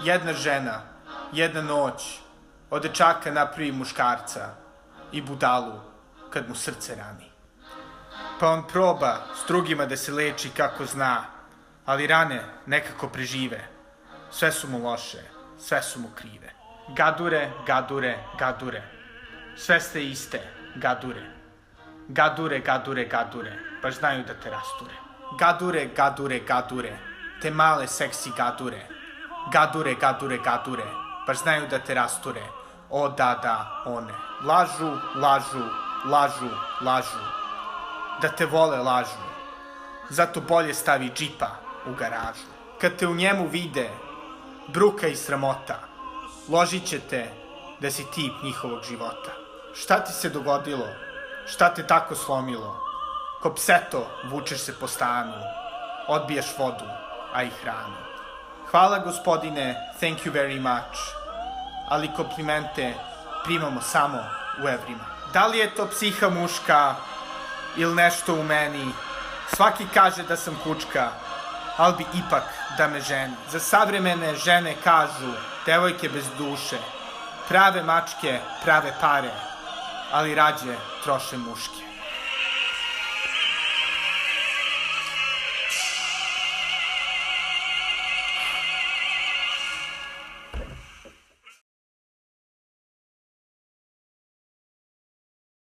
jedna žena, jedna noć, od dečaka napravi muškarca i budalu kad mu srce rani. Pa on proba s drugima da se leči kako zna, ali rane nekako prežive. Sve su mu loše, sve su mu krive. Gadure, gadure, gadure, sve ste iste, gadure. Gadure, gadure, gadure, baš znaju da te rasture. Gadure, gadure, gadure, te male seksi gadure. Gadure, gadure, gadure, baš znaju da te rasture. O da, one. Lažu, lažu, lažu, lažu. Da te vole lažu. Zato bolje stavi džipa u garažu. Kad te u njemu vide, bruka i sramota, ložit ćete da si tip njihovog života. Šta ti se dogodilo? Šta te tako slomilo? Ko pseto vučeš se po stanu, odbijaš vodu, a i hranu. Hvala gospodine, thank you very much, ali komplimente primamo samo u evrima. Da li je to psiha muška ili nešto u meni? Svaki kaže da sam kučka, ali bi ipak da me ženi. Za savremene žene kažu, devojke bez duše, prave mačke, prave pare, ali rađe troše muške.